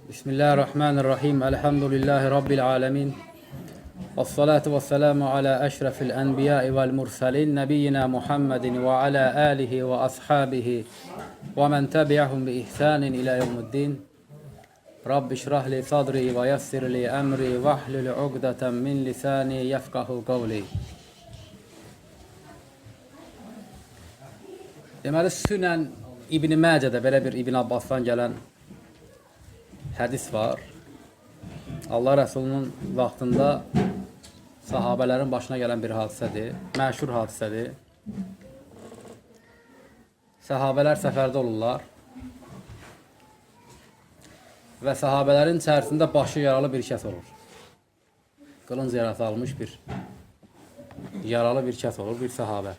Bismillahirrahmanirrahim. Elhamdülillahi Rabbil alemin. Vessalatu vesselamu ala eşrefil enbiya'i vel mursalin. Nebiyyina Muhammedin ve ala alihi ve ashabihi ve men tebi'ahum bi ihsanin ila yevmuddin. Rabbi şrah li sadri ve yassir li emri ve ahlul ugdeten min lisani yefkahu kavli. Deməli, Sünən İbn-i Məcədə belə bir İbn Abbasdan gələn hədis var. Allah Rəsulunun vaxtında sahabələrin başına gələn bir hadisədir. Məşhur hadisədir. Sahabələr səfərdə olurlar. Və sahabələrin içərisində başı yaralı bir kəs olur. Qılınc yarası almış bir yaralı bir kəs olur, bir sahabə.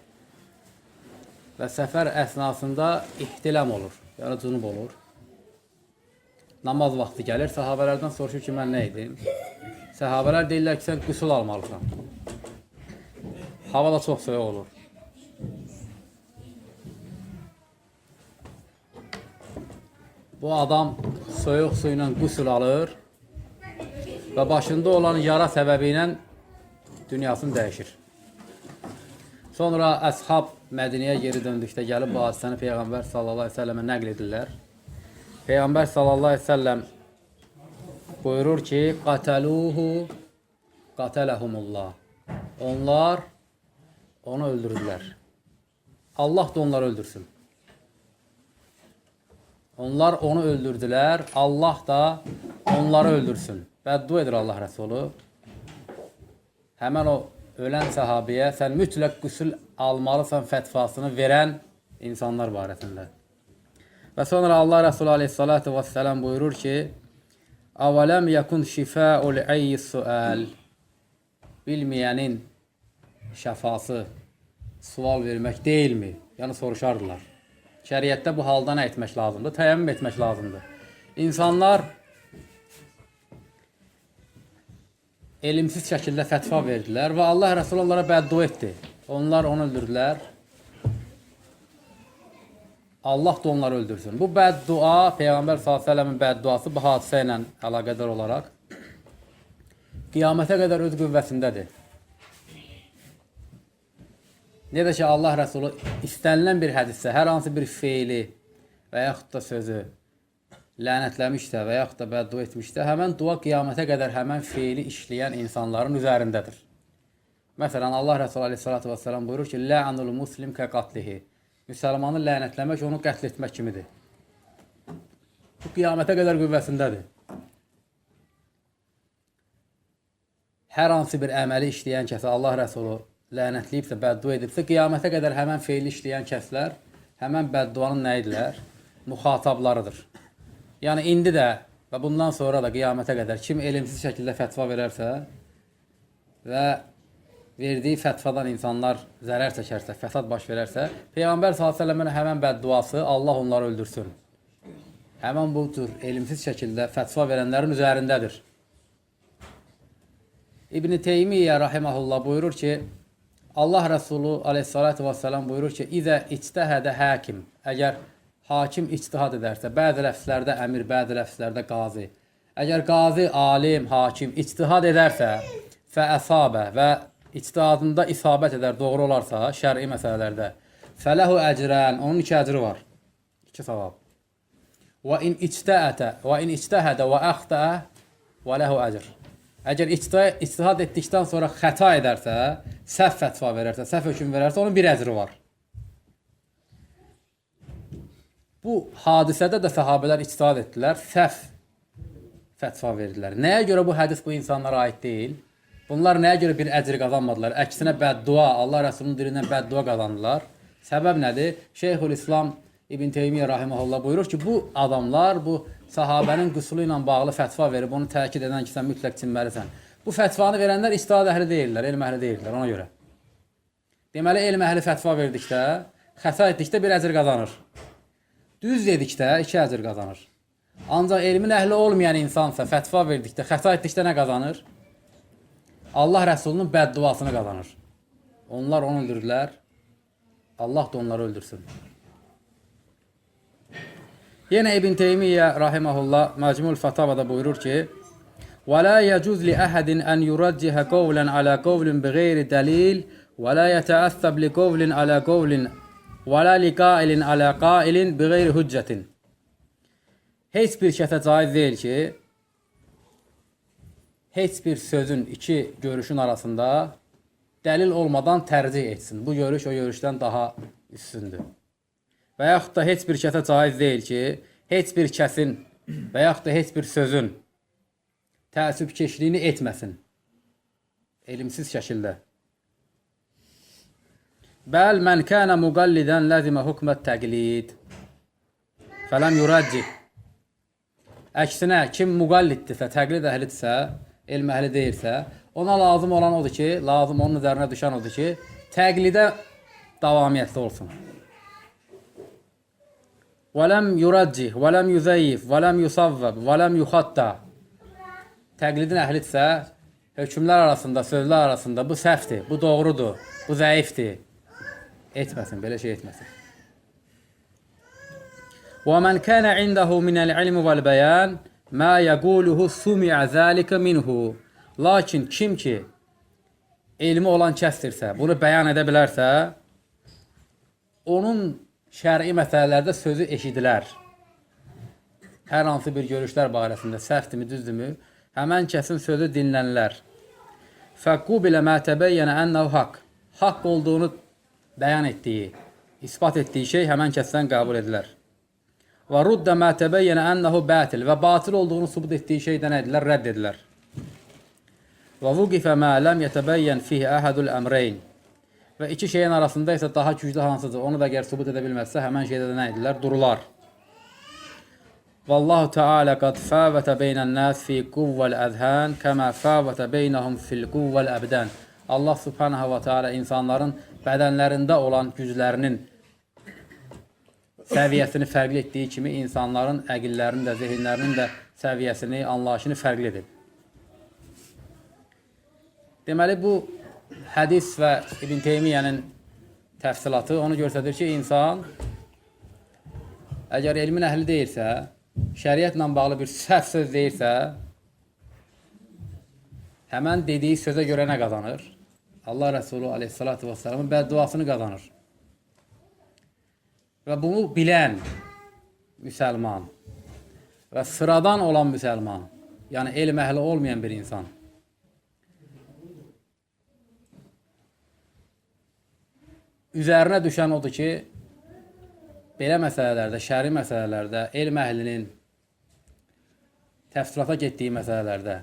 Və səfər əsnasında ihtilam olur, yəni cünub olur. Namaz vaxtı gəlir, sahabələrdən soruşur ki, mən nə edim? Sahabələr deyirlər ki, sən qüsul almalısan. Hava da çox soyuq olur. Bu adam soyuq su ilə qüsul alır və başında olan yara səbəbi ilə dünyasını dəyişir. Sonra əshab Mədiniyə geri döndükdə gəlib bu hadisəni Peyğəmbər sallallahu əleyhi və səlləmə nəql edirlər. Peyğəmbər sallallahu əleyhi və səlləm buyurur ki, qataluhu qatalahumullah. Onlar onu öldürdülər. Allah da onları öldürsün. Onlar onu öldürdülər, Allah da onları öldürsün. Bəddua edir Allah Rəsulu. Həmən o ölən sahabiyə sən mütləq qüsul almalısan fətvasını verən insanlar barəsində. Və sonra Allah Rəsulü aleyhissalatu vesselam buyurur ki, Əvələm yakun şifəul əyyis suəl. Bilməyənin şəfası sual vermək deyilmi? Yəni soruşardılar. Şəriətdə bu halda nə etmək lazımdır? Təyyəmmüm etmək lazımdır. İnsanlar elimsiz şəkildə fətva verdilər və Allah Rəsulü onlara bəddua etdi. Onlar onu öldürdülər. Allah da onları öldürsün. Bu bəddua, Peyğəmbər s.ə.v-in bədduası bu hadisə ilə əlaqədar olaraq qiyamətə qədər öz qüvvəsindədir. Necə ki, Allah Rəsulü istənilən bir hədisdə hər hansı bir feili və yaxud da sözü lənətləmişsə və yaxud da bəddua etmişsə, həmən dua qiyamətə qədər həmən feili işləyən insanların üzərindədir. Məsələn, Allah Rəsulü aleyhissalatu vesselam buyurur ki, Lə'anul muslim kə qatlihi. Müsəlmanı lənətləmək, onu qətl etmək kimidir. Bu qiyamətə qədər qüvvəsindədir. Hər hansı bir əməli işləyən kəsə Allah Rəsulü lənətləyibsə, bəddua edibsə, qiyamətə qədər həmən feili işləyən kəslər, həmən bədduanın nə idilər? Müxatablarıdır. Yəni, indi də və bundan sonra da qiyamətə qədər kim elimsiz şəkildə fətva verərsə və verdiyi fətvadan insanlar zərər çəkərsə, fəsad baş verərsə, Peyğəmbər s.ə.v-in həmən bədduası Allah onları öldürsün. Həmən bu tür elimsiz şəkildə fətva verənlərin üzərindədir. İbn-i Teymiyyə rahiməhullah buyurur ki, Allah Rəsulü aleyhissalatu vesselam buyurur ki, İzə ictəhədə həkim, əgər hakim ictihad edərsə, bəzi ləfslərdə əmir, bəzi ləfslərdə qazi. Əgər qazi, alim, hakim ictihad edərsə, fəəsabə və ictihadında isabət edər, doğru olarsa, şəri məsələlərdə, fələhu əcrən, onun 2 əcri var, 2 savab. Və in ictəhədə və əxtə və ləhu əcr. Əgər ictihad etdikdən sonra xəta edərsə, səhv fətva verərsə, səhv hökm verərsə, onun 1 əcri var. Bu hadisədə də sahabələr ictihad etdilər, səhv fətva verdilər. Nəyə görə bu hədis bu insanlara aid deyil? Bunlar nəyə görə bir əcr qazanmadılar? Əksinə bəddua, Allah Rəsulunun dilindən bəddua qazandılar. Səbəb nədir? Şeyxülislam İbn Teymiyyə rahiməhullah buyurur ki, bu adamlar bu sahabənin qüsulu ilə bağlı fətva verib, onu təkid edən ki, sən mütləq çinməlisən. Bu fətvanı verənlər ictihad əhli deyirlər, elm əhli deyirlər, ona görə. Deməli, elm əhli fətva verdikdə, xəta etdikdə bir əcr qazanır. Düz dedikdə 2 əcr qazanır. Ancaq elmin əhli olmayan insansa fətva verdikdə, xəta etdikdə nə qazanır? Allah Rəsulunun bədduasını qazanır. Onlar onu öldürdülər, Allah da onları öldürsün. Yenə İbn Teymiyyə rahimehullah Məcmu'l Fatavada buyurur ki: "Və la yecuz li ahadin an yurajjiha qawlan ala qawlin bighayri dalil və la yeta'assab li qawlin ala qawlin və la li qailin ala qailin bighayri hüccetin." Heç bir kəsə caiz deyil ki, heç bir sözün iki görüşün arasında dəlil olmadan tərcih etsin. Bu görüş o görüşdən daha üstündür. Və yaxud da heç bir kəsə caiz deyil ki, heç bir kəsin və yaxud da heç bir sözün təəssübkeşliyini etməsin. Elmsiz şəkildə. Bəl mən kənə müqallidən ləzimə hukmət təqlid. Fələm yuracih. Əksinə, kim müqalliddirsə, təqlid əhlidirsə, elm əhli deyirsə, ona lazım olan odur ki, lazım onun üzərinə düşən odur ki, təqlidə davamiyyətli olsun. وَلَمْ يُرَجِّهْ وَلَمْ يُزَيِّفْ وَلَمْ يُصَوَّبْ وَلَمْ يُخَطَّى. Təqlidin əhlidirsə, hökmlər arasında, sözlər arasında bu səhvdir, bu doğrudur, bu zəifdir. Etməsin, belə şey etməsin. وَمَنْ كَانَ عِنْدَهُ مِنَ الْعِلْمِ وَالْبَيَانِ مَا يَقُولُهُ سُمِعَ ذَلِكَ مِنْهُ. Lakin kim ki elmi olan kəsdirsə, bunu bəyan edə bilərsə, onun şəri məsələlərdə sözü eşidilər. Hər hansı bir görüşlər barəsində səhvdimi, düzdürmü? Həmən kəsin sözü dinlənilər. Fəqqubilə mə təbəyyənə ənəhu haqq. Haqq olduğunu bəyan etdiyi, ispat etdiyi şey həmən kəsdən qəbul edilər. Və ruddə mə təbəyyənə ənəhu bətil. Və batil olduğunu subut etdiyi şeydən edilər, rədd edilər. Və vuqifə mə ləm yətəbəyyən fihi əhədul əmreyn. Və iki şeyin arasında isə daha güclü hansıdır, onu da əgər subut edə bilməzsə, həmən şeydə də nə edirlər? Durular. Vallahu Teala qad fəvətə beynən nəs fi quvvəl əzhən kəmə fəvətə beynəhum fil quvvəl əbdən. Allah Subhanahu wa Teala insanların bədənlərində olan güclərinin səviyyəsini fərqli etdiyi kimi insanların əqillərinin də, zehinlərinin də səviyyəsini, anlayışını fərqli edib. Deməli, bu hədis və İbn Teymiyyənin təfsilatı onu göstərir ki, insan əgər elmin əhli deyirsə, şəriətlə bağlı bir səhv söz deyirsə, həmən dediyi sözə görə nə qazanır? Allah Rəsulü aleyhissalatu vesselamın bədduasını qazanır. Və bunu bilən müsəlman və sıradan olan müsəlman, yəni elm əhli olmayan bir insan, üzərinə düşən odur ki, belə məsələlərdə, şəri məsələlərdə, elm əhlinin təfsilata getdiyi məsələlərdə,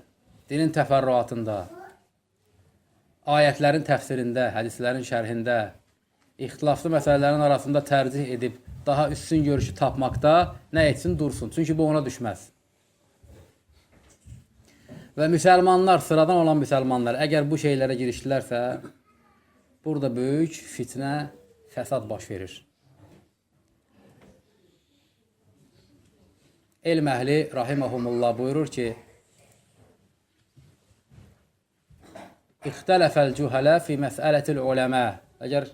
dinin təfərrüatında, ayətlərin təfsirində, hədislərin şərhində, ixtilaflı məsələlərin arasında tərcih edib, daha üstün görüşü tapmaqda nə etsin, dursun. Çünki bu ona düşməz. Və müsəlmanlar, sıradan olan müsəlmanlar, əgər bu şeylərə girişdilərsə, burada böyük fitnə, fəsad baş verir. Elm əhli rahiməhumullah buyurur ki, İxtələfəl cühələ fi məsələtil uləmə. Əgər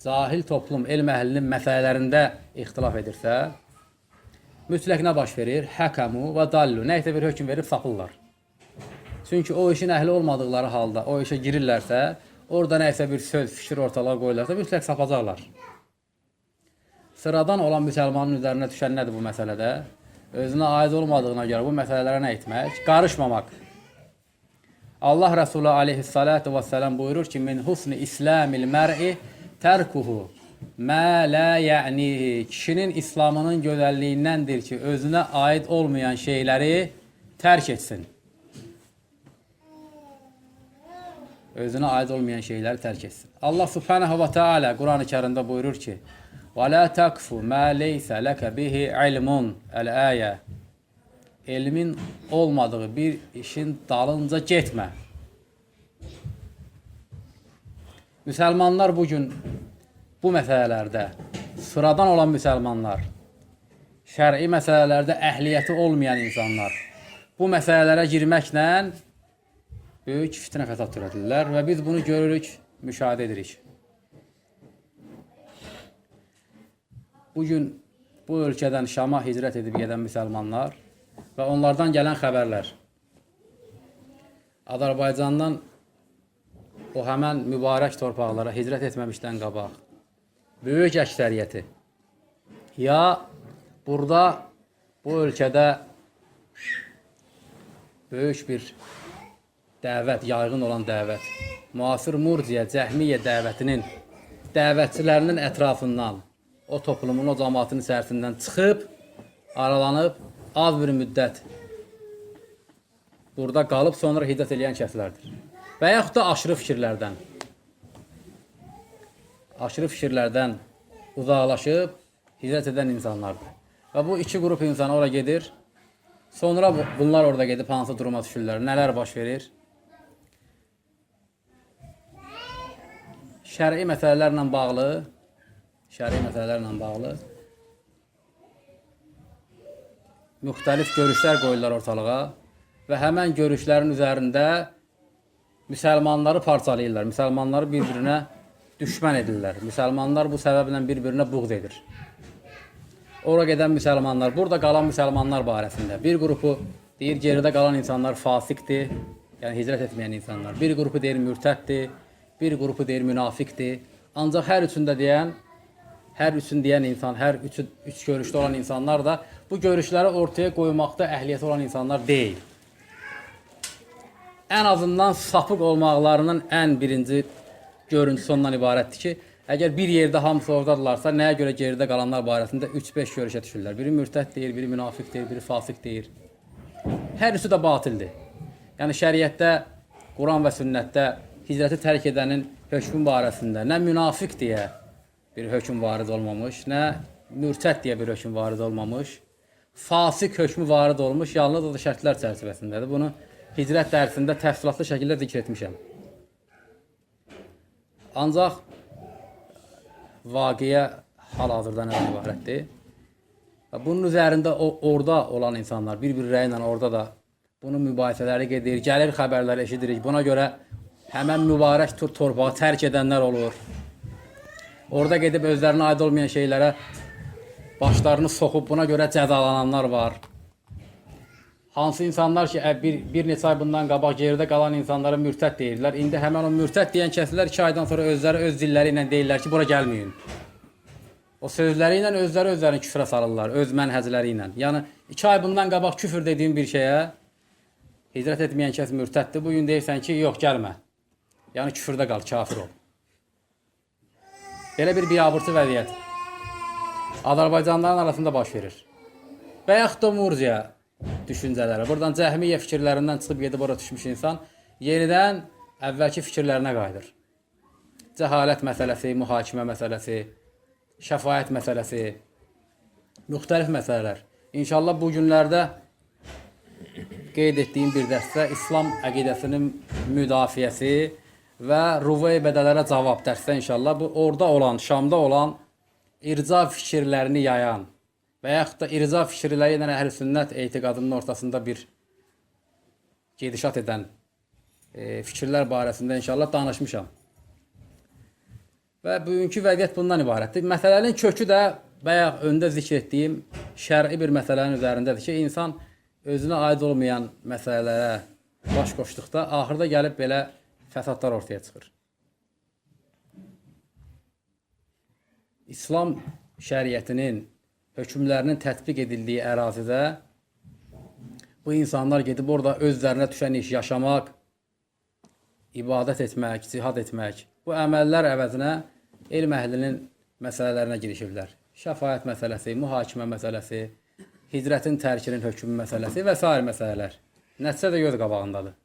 cahil toplum elm əhlinin məsələlərində ixtilaf edirsə, mütləq nə baş verir? Həkəmu və dallu. Nə isə bir hökm verib sapırlar. Çünki o işin əhli olmadıqları halda o işə girirlərsə, orada nə isə bir söz, fikir ortalığa qoyularsa, mütləq sapacaqlar. Sıradan olan müsəlmanın üzərinə düşən nədir bu məsələdə? Özünə aid olmadığına görə bu məsələlərə nə etmək? Qarışmamaq. Allah Rəsulü aleyhissalatu vesselam buyurur ki, min husni islamil mər'i tərkuhu mə lə ya'nihi. Kişinin İslamının gözəlliyindəndir ki, özünə aid olmayan şeyləri tərk etsin. Özünə aid olmayan şeyləri tərk etsin. Allah Subhanahu wa Ta'ala Quran-ı Kərimdə buyurur ki, وَلَا تَقْفُ مَا لَيْسَ لَكَ بِهِ عِلْمٌ الْآيَةِ. Elmin olmadığı bir işin dalınca getmə. Müsəlmanlar bugün bu məsələlərdə, sıradan olan müsəlmanlar, şəri məsələlərdə əhliyyəti olmayan insanlar, bu məsələlərə girməklə böyük fitnə fəsad törədirlər və biz bunu görürük, müşahidə edirik. Bugün bu ölkədən Şama hicrət edib gedən müsəlmanlar və onlardan gələn xəbərlər. Azərbaycandan o həmən mübarək torpaqlara hicrət etməmişdən qabaq böyük əksəriyyəti ya burada bu ölkədə böyük bir dəvət, yayğın olan dəvət, müasir Murciyə, Cəhmiyyə dəvətinin dəvətçilərinin ətrafından, o toplumun, o cəmaatın içərisindən çıxıb, aralanıb, az bir müddət burada qalıb, sonra hicrət edən kəslərdir. Və yaxud da aşırı fikirlərdən uzaqlaşıb, hicrət edən insanlardır. Və bu iki qrup insan ora gedir, sonra bunlar orada gedib hansı duruma düşürlər, nələr baş verir? Şəri məsələlərlə bağlı müxtəlif görüşlər qoyurlar ortalığa və həmən görüşlərin üzərində müsəlmanları parçalayırlar, müsəlmanları bir-birinə düşmən edirlər. Müsəlmanlar bu səbəblə bir-birinə buğd edir. Ora gedən müsəlmanlar, burada qalan müsəlmanlar barəsində bir qrupu deyir, geridə qalan insanlar fasiqdir, yəni hicrət etməyən insanlar. Bir qrupu deyir, mürtəddir, bir qrupu deyir, münafiqdir. Ancaq hər üçün deyən insan, hər üç görüşdə olan insanlar da bu görüşləri ortaya qoymaqda əhliyyəti olan insanlar deyil. Ən azından sapıq olmaqlarının ən birinci görüntüsü ondan ibarətdir ki, əgər bir yerdə hamısı oradadırlarsa, nəyə görə geridə qalanlar barəsində 3-5 görüşə düşürlər. Biri mürtəd deyir, biri münafiq deyir, biri fasik deyir. Hər üçü də batildir. Yəni şəriətdə, Quran və sünnətdə hicrəti tərk edənin hökmü barəsində nə münafiq deyə bir hökm varid olmamış, nə mürtəd deyə bir hökm varid olmamış, fasik hökmü varid olmuş, yalnız o da şərtlər çərçivəsindədir. Bunu hicrət dərsində təfsilatlı şəkildə zikr etmişəm. Ancaq vaqiyə hal-hazırda nədən ibarətdir? Bunun üzərində orada olan insanlar bir-birləri ilə orada da bunun mübahisələri gedir, gəlir xəbərlər eşidirik. Buna görə həmən mübarək torpağı tərk edənlər olur. Orada gedib özlərinə aid olmayan şeylərə başlarını soxub buna görə cəzalananlar var. Hansı insanlar ki, bir neçə ay bundan qabaq geridə qalan insanlara mürtəd deyirlər. İndi həmən o mürtəd deyən kəslər 2 aydan sonra özləri öz dilləri ilə deyirlər ki, bura gəlməyin. O sözləri ilə özlərini küfrə salırlar, öz mənhəcləri ilə. Yəni 2 ay bundan qabaq küfür dediyim bir şeyə hicrət etməyən kəs mürtəddir. Bugün deyirsən ki, yox gəlmə. Yəni küfürdə qal, kafir ol. Belə bir biabırçı vəziyyət Azərbaycanlıların arasında baş verir. Və yaxud da Murciə düşüncələri. Buradan Cəhmiyyə fikirlərindən çıxıb gedib oraya düşmüş insan yenidən əvvəlki fikirlərinə qayıdır. Cəhalət məsələsi, mühakimə məsələsi, şəfaət məsələsi, müxtəlif məsələlər. İnşallah bu günlərdə qeyd etdiyim bir dərsdə İslam əqidəsinin müdafiəsi və rüvə-i bədələrə cavab dərsdə inşallah bu orada olan, Şamda olan irca fikirlərini yayan və yaxud da irca fikirləri ilə əhl-i sünnət etiqadının ortasında bir gedişat edən fikirlər barəsində inşallah danışmışam. Və bugünkü vəziyyət bundan ibarətdir. Məsələnin kökü də bayaq öndə zikr etdiyim şər'i bir məsələnin üzərindədir ki, insan özünə aid olmayan məsələlərə baş qoşduqda axırda gəlib belə fəsadlar ortaya çıxır. İslam şəriətinin hökmlərinin tətbiq edildiyi ərazidə bu insanlar gedib orada özlərinə düşən iş yaşamaq, ibadət etmək, cihad etmək, bu əməllər əvəzinə elm əhlinin məsələlərinə girişirlər. Şəfaət məsələsi, mühakimə məsələsi, hicrətin tərkinin hökmü məsələsi və s. məsələlər. Nəticə də göz qabağındadır.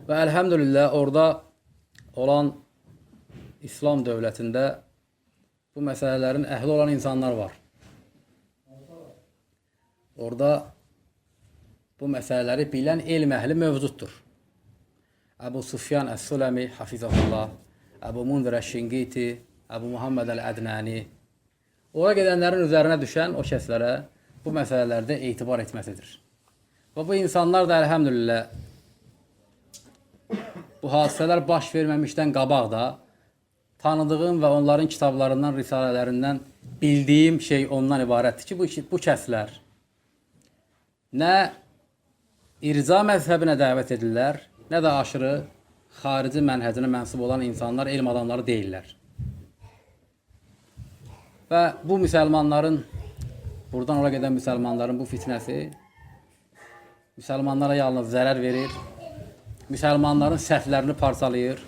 Və əlhəmdülillah orada olan İslam dövlətində bu məsələlərin əhli olan insanlar var. Orada bu məsələləri bilən elm əhli mövcuddur. Əbu Sufyan Əs-Suləmi, Hafizəhullah, Əbu Mundir Əş-Şinqiti, Əbu Muhammed Əl-Ədnəni. Ora gedənlərin üzərinə düşən o kəslərə bu məsələlərdə etibar etməsidir. Və bu insanlar da əlhəmdülillah bu hadisələr baş verməmişdən qabaq da tanıdığım və onların kitablarından, risalələrindən bildiyim şey ondan ibarətdir ki, bu kəslər nə irca məzhəbinə dəvət edirlər, nə də aşırı xarici mənhəcinə mənsub olan insanlar elm adamları deyirlər. Və bu müsəlmanların, buradan ora gedən müsəlmanların bu fitnəsi müsəlmanlara yalnız zərər verir, müsəlmanların səhvlərini parçalayır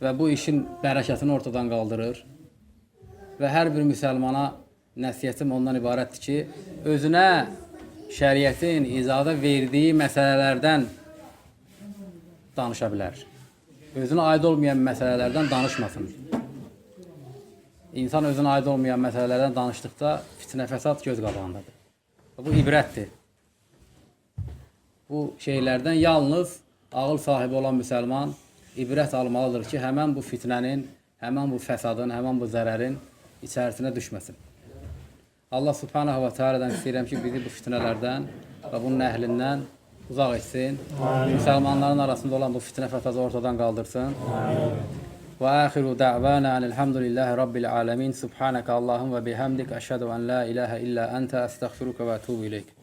və bu işin bərəkətini ortadan qaldırır. Və hər bir müsəlmana nəsiyyətim ondan ibarətdir ki, özünə şəriətin icazə verdiyi məsələlərdən danışa bilər. Özünə aid olmayan məsələlərdən danışmasın. İnsan özünə aid olmayan məsələlərdən danışdıqda fitnə fəsad göz qabağındadır. Bu ibrətdir. Bu şeylərdən yalnız ağıl sahibi olan müsəlman ibrət almalıdır ki, həmən bu fitnənin, həmən bu fəsadın, həmən bu zərərin içərisinə düşməsin. Allah subhanahu və teala'dan istəyirəm ki, bizi bu fitnələrdən və bunun əhlindən uzaq etsin. Müsəlmanların arasında olan bu fitnə fəsadı ortadan qaldırsın. Və axiru da'vana elhamdülillahi rabbil alamin. Subhanaka Allahum və bihamdik. Əşhədu ən la ilahə illə əntə əstəğfiruka və ətubu ileyk.